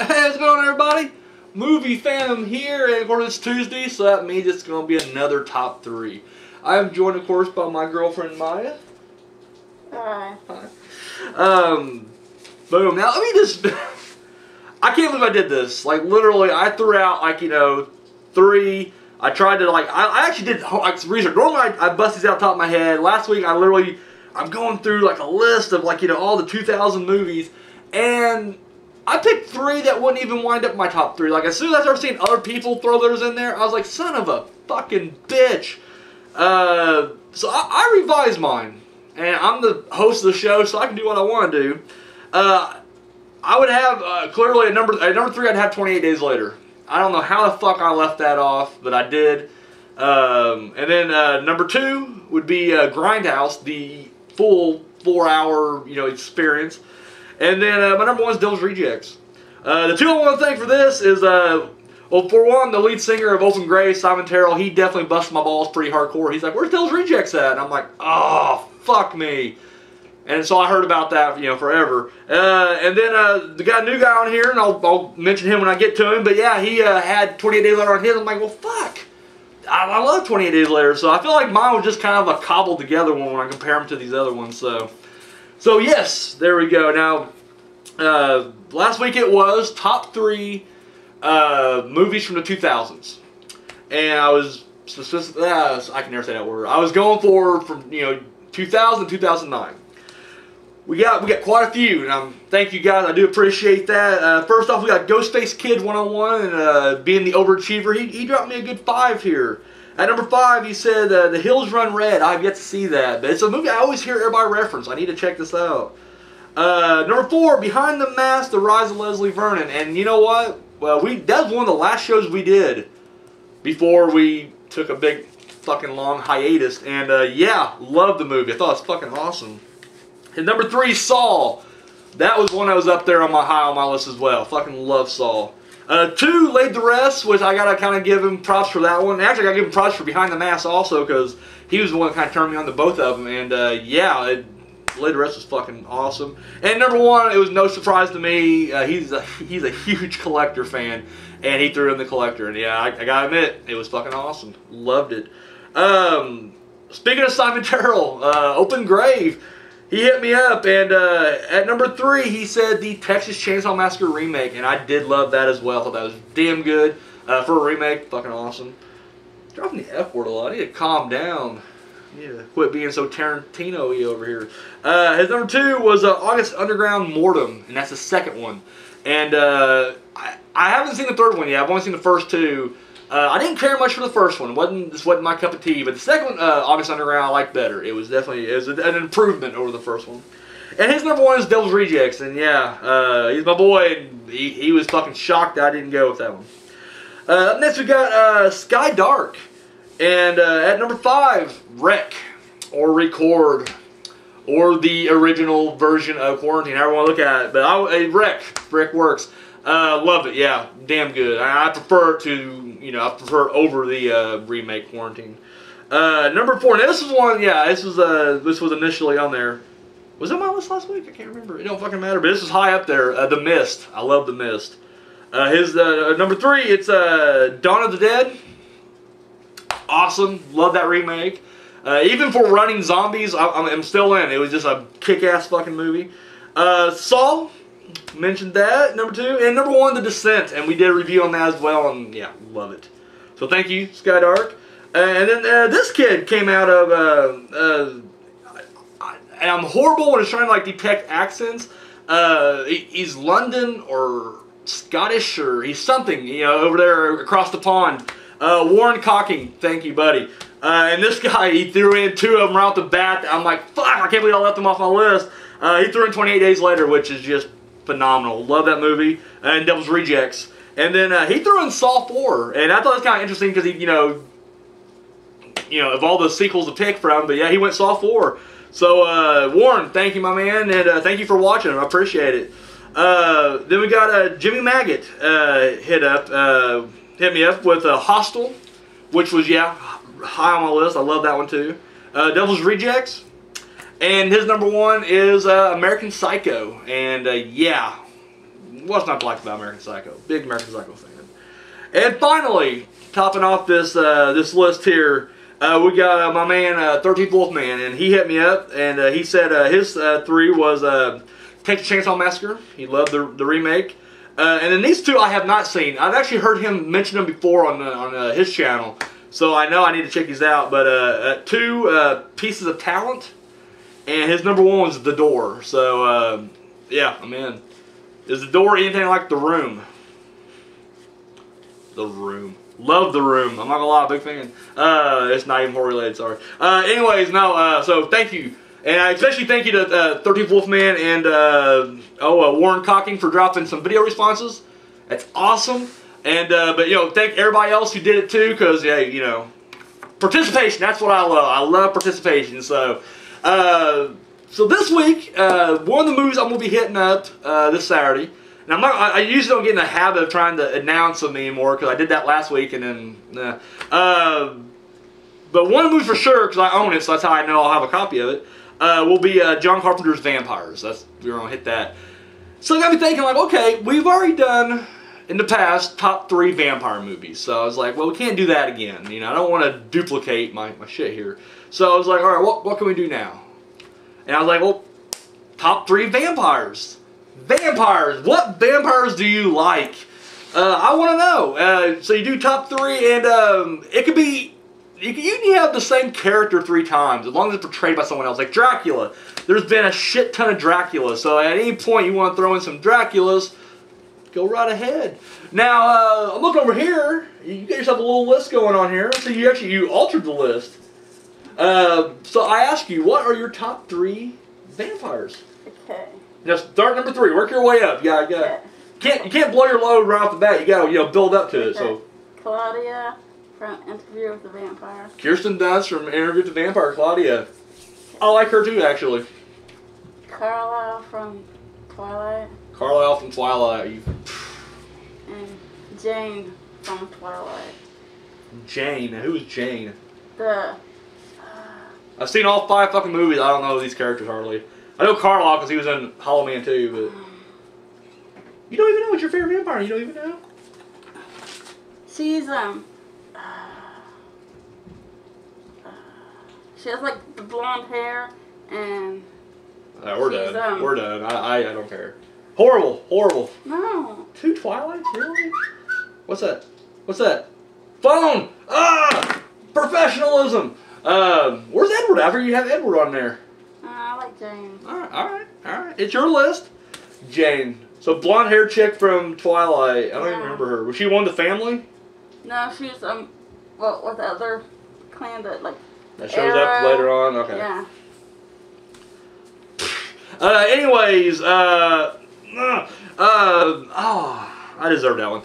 Hey, what's going on, everybody? Movie Phantom here, and of course it's Tuesday, so that means it's going to be another top 3. I am joined, of course, by my girlfriend Maya. Hi. Boom. Now let me just. I can't believe I did this. Like literally, I threw out 3. I tried to I actually did research. Normally I bust these out top of my head. Last week I'm going through a list of all the 2000 movies, and I picked 3 that wouldn't even wind up in my top 3. As soon as I started seeing other people throw theirs in there, I was like, son of a fucking bitch. So I revised mine, and I'm the host of the show, so I can do what I want to do. I would have clearly at number 3. I'd have 28 Days Later. I don't know how the fuck I left that off, but I did. And then number 2 would be Grindhouse, the full 4-hour experience. And then my number 1 is Devil's Rejects. The 2 I want to thank for this is well, for one, the lead singer of Open Grave, Simon Terrell. He definitely busted my balls pretty hardcore. He's like, "Where's Devil's Rejects at?" And I'm like, "Oh, fuck me." And so I heard about that, forever. And then the new guy on here, and I'll mention him when I get to him. But yeah, he had 28 Days Later on his. I'm like, well, fuck. I love 28 Days Later. So I feel like mine was just kind of a cobbled together one when I compare them to these other ones. So yes, there we go. Now, last week it was top 3 movies from the 2000s. And I was, I can never say that word. I was going from 2000 to 2009. We got quite a few, and thank you guys. I do appreciate that. First off, we got Ghostface Kid 101, and being the overachiever, he dropped me a good 5 here. At number 5, he said The Hills Run Red. I've yet to see that, but it's a movie I always hear everybody reference. I need to check this out. Number 4, Behind the Mask: The Rise of Leslie Vernon, and you know what? Well, that was one of the last shows we did before we took a big fucking long hiatus, and yeah, loved the movie. I thought it was fucking awesome. And number 3, Saw. That was one that was up there on my list as well. Fucking love Saw. 2, Laid to Rest, which I gotta kind of give him props for that one. Actually, I gotta give him props for Behind the Mask also, because he was the one that kind of turned me on to both of them. And yeah, Laid to Rest was fucking awesome. And number 1, it was no surprise to me. He's a huge Collector fan, and he threw in The Collector. And yeah, I gotta admit, it was fucking awesome. Loved it. Speaking of Simon Terrell, Open Grave. He hit me up, and at number 3, he said the Texas Chainsaw Massacre remake, and I did love that as well. I thought that was damn good for a remake. Fucking awesome. Dropping the F word a lot. I need to calm down. I need to quit being so Tarantino-y over here. His number 2 was August Underground Mortem, and that's the second one. And I haven't seen the third one yet. I've only seen the first 2. I didn't care much for the first one. This wasn't my cup of tea. But the second one, August Underground, I liked better. It was definitely an improvement over the first one. And his number 1 is Devil's Rejects. And yeah, he's my boy. And he was fucking shocked that I didn't go with that one. Next we got Sky Dark. And at number 5, Wreck. Or Record. Or the original version of Quarantine. However you want to look at it. But Wreck. Wreck works. Loved it, yeah, damn good. I prefer it to, I prefer it over the remake Quarantine. Number 4. Now this is one, yeah, this was initially on there. Was it on my list last week? I can't remember. It don't fucking matter. But this is high up there. The Mist. I love The Mist. His number 3. It's Dawn of the Dead. Awesome. Love that remake. Even for running zombies, I'm still in. It was just a kick-ass fucking movie. Saw. Mentioned that, number 2, and number 1, The Descent, and we did a review on that as well, and yeah, love it. So thank you, Sky Dark. And then this kid came out of, and I'm horrible when it's trying to detect accents. He's London or Scottish or he's something, over there across the pond. Warren Cocking, thank you, buddy. And this guy, he threw in 2 of them right off the bat. I'm like, fuck, I can't believe I left them off my list. He threw in 28 Days Later, which is just phenomenal. Love that movie. And Devil's Rejects. And then he threw in Saw 4. And I thought it was kind of interesting because he, of all the sequels to pick from. But yeah, he went Saw 4. So, Warren, thank you, my man. And thank you for watching. I appreciate it. Then we got Jimmy Maggot hit me up with Hostel, which was, yeah, high on my list. I love that one too. Devil's Rejects. And his number 1 is American Psycho. And yeah, what's not to like about American Psycho? Big American Psycho fan. And finally, topping off this this list here, we got my man 13th Wolfman, and he hit me up, and he said his 3 was Texas Chainsaw Massacre. He loved the remake. And then these 2 I have not seen. I've actually heard him mention them before on his channel, so I know I need to check these out. But 2 Pieces of Talent, and his number 1 was The Door. So yeah, I'm in. Is The Door anything like The Room? The Room. Love The Room. I'm not gonna lie, big fan. It's not even horror related, sorry. Anyways, no, so thank you. And I especially thank you to 13th Wolfman and Warren Cocking for dropping some video responses. That's awesome. And but you know, thank everybody else who did it too, because yeah, you know, participation. That's what I love. I love participation. So so this week, one of the movies I'm gonna be hitting up this Saturday. And I'm not. I usually don't get in the habit of trying to announce them anymore because I did that last week and then. But one movie for sure, because I own it, so that's how I know I'll have a copy of it. Will be John Carpenter's Vampires. We're gonna hit that. So it got me thinking, like, okay, we've already done in the past top 3 vampire movies. So I was like, well, we can't do that again. You know, I don't want to duplicate my shit here. So I was like, all right, what can we do now? And I was like, well, top 3 vampires. Vampires. What vampires do you like? I want to know. So you do top 3, and it could be. You can have the same character 3 times, as long as it's portrayed by someone else. Like Dracula. There's been a shit ton of Dracula, so at any point you want to throw in some Draculas, go right ahead. Now, I'm looking over here. You got yourself a little list going on here. So you altered the list. So I ask you, what are your top 3 vampires? Okay. Now start number 3. Work your way up. You can't blow your load right off the bat. You gotta build up to it. So Claudia from Interview with the Vampire. Kirsten Dunst from Interview with the Vampire. Claudia. I like her too, actually. Carlisle from Twilight. Carlisle from Twilight. And Jane from Twilight. Jane. Who is Jane? I've seen all 5 fucking movies. I don't know these characters hardly. I know Carlisle because he was in Hollow Man too, but you don't even know what's your favorite vampire. You don't even know. She's she has like the blonde hair and. We're done. We're done. I don't care. Horrible. Horrible. No. 2 Twilights? Really? What's that? What's that? Phone! Ah! Professionalism! Where's Edward? After you have Edward on there. I like Jane. Alright. It's your list. Jane. So blonde hair chick from Twilight. I don't even remember her. Was she one of the family? No, she's well, with the other clan that like. That shows up later on? Okay. Yeah. Anyways, I deserve that one.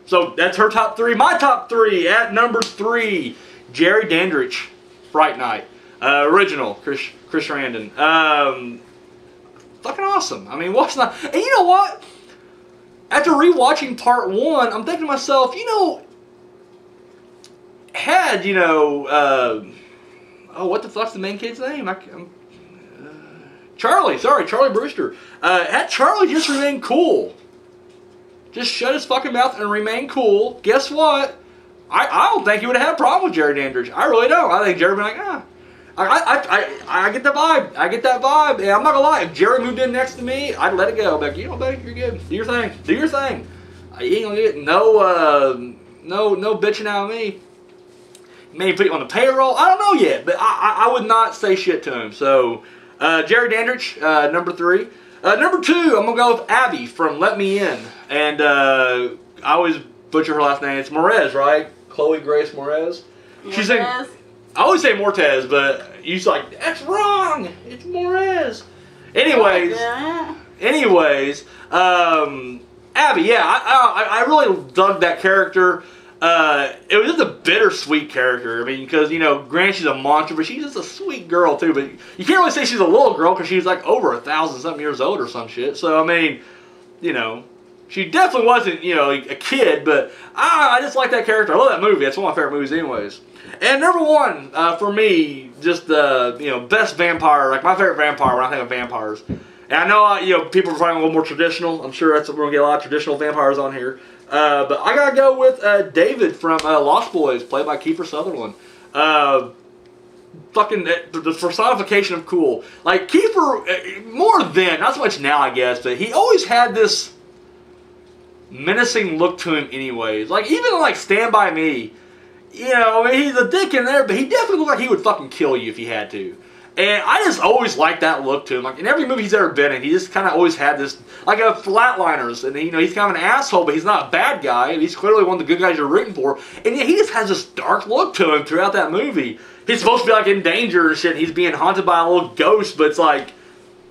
So that's her top 3. My top 3 at number 3, Jerry Dandridge, Fright Night, original, Chris Sarandon. Fucking awesome. I mean, what's not? And you know what? After rewatching part 1, I'm thinking to myself, you know, had what the fuck's the main kid's name? Charlie Brewster. Had Charlie just remained cool. Just shut his fucking mouth and remain cool. Guess what? I don't think he would have had a problem with Jerry Dandridge. I really don't. I think Jerry would be like, I get the vibe. I get that vibe. And I'm not gonna lie, if Jerry moved in next to me, I'd let it go. But you know, buddy, you're good. Do your thing. Do your thing. You ain't gonna get no bitching out of me. Maybe put you on the payroll. I don't know yet, but I would not say shit to him. So Jerry Dandridge, number 3. Number 2, I'm gonna go with Abby from Let Me In, and I always butcher her last name. It's Moretz, right? Chloe Grace Moretz. She's in. I always say Mortez, but you like that's wrong. It's Moretz. Anyways, Abby. Yeah, I really dug that character. It was just a bittersweet character. I mean, because, you know, granted she's a monster, but she's just a sweet girl, too. But you can't really say she's a little girl because she's, like, over 1,000-something years old or some shit. So, I mean, you know, she definitely wasn't, you know, a kid. But I just like that character. I love that movie. It's one of my favorite movies anyways. And number 1, for me, just the, you know, best vampire, like my favorite vampire when I think of vampires, And I know, you know, people are probably a little more traditional. I'm sure we're going to get a lot of traditional vampires on here. But I got to go with David from Lost Boys, played by Kiefer Sutherland. Fucking the personification of cool. Like, Kiefer, more then, not so much now, I guess, but he always had this menacing look to him anyways. Like, even like Stand By Me, you know, I mean, he's a dick in there, but he definitely looked like he would fucking kill you if he had to. And I just always liked that look to him. Like, in every movie he's ever been in, he just kind of always had this, like a Flatliners, and you know, he's kind of an asshole, but he's not a bad guy, and he's clearly one of the good guys you're rooting for. And yet he just has this dark look to him throughout that movie. He's supposed to be like in danger and shit, and he's being haunted by a little ghost, but it's like,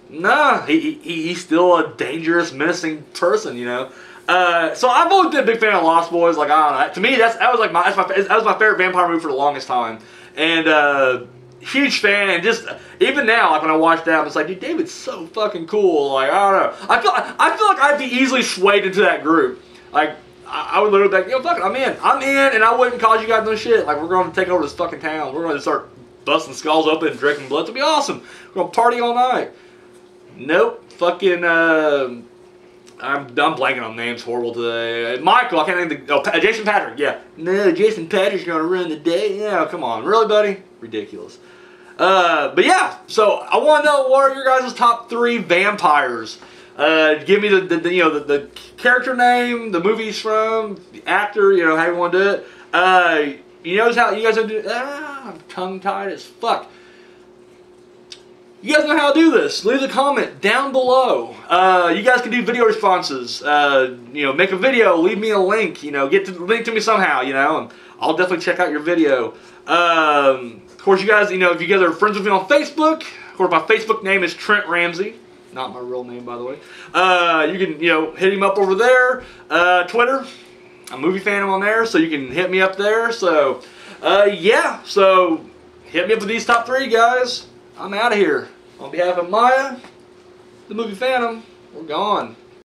nah, he's still a dangerous, menacing person, you know. So I've always been a big fan of Lost Boys. Like, I don't know, to me that was my favorite vampire movie for the longest time, and huge fan. And just even now, like when I watch that, I'm just like, dude, David's so fucking cool. Like, I don't know, I feel like I'd be easily swayed into that group. Like, I would literally be like, yo, fuck it, I'm in, and I wouldn't cause you guys no shit. Like, we're going to take over this fucking town. We're going to start busting skulls open and drinking blood. It'll be awesome. We're going to party all night. Nope, fucking. I'm blanking on names, horrible today. Michael, I can't think of Jason Patrick, yeah. No, Jason Patrick's gonna run the day. Yeah, come on, really, buddy? Ridiculous. But yeah, so I want to know, what are your guys' top 3 vampires? Give me the character name, the movie he's from, the actor, you know, how you want to do it. You know how you guys do it? I'm tongue-tied as fuck. You guys know how to do this. Leave a comment down below. You guys can do video responses. You know, make a video, leave me a link. You know, get the link to me somehow. You know, and I'll definitely check out your video. Of course, you guys, you know, if you guys are friends with me on Facebook, of course, my Facebook name is Trent Ramsey. Not my real name, by the way. You can, you know, hit him up over there. Twitter, I'm Movie Phantom on there, so you can hit me up there. So, yeah. So, hit me up with these top 3, guys. I'm out of here. On behalf of Maya, the Movie Phantom, we're gone.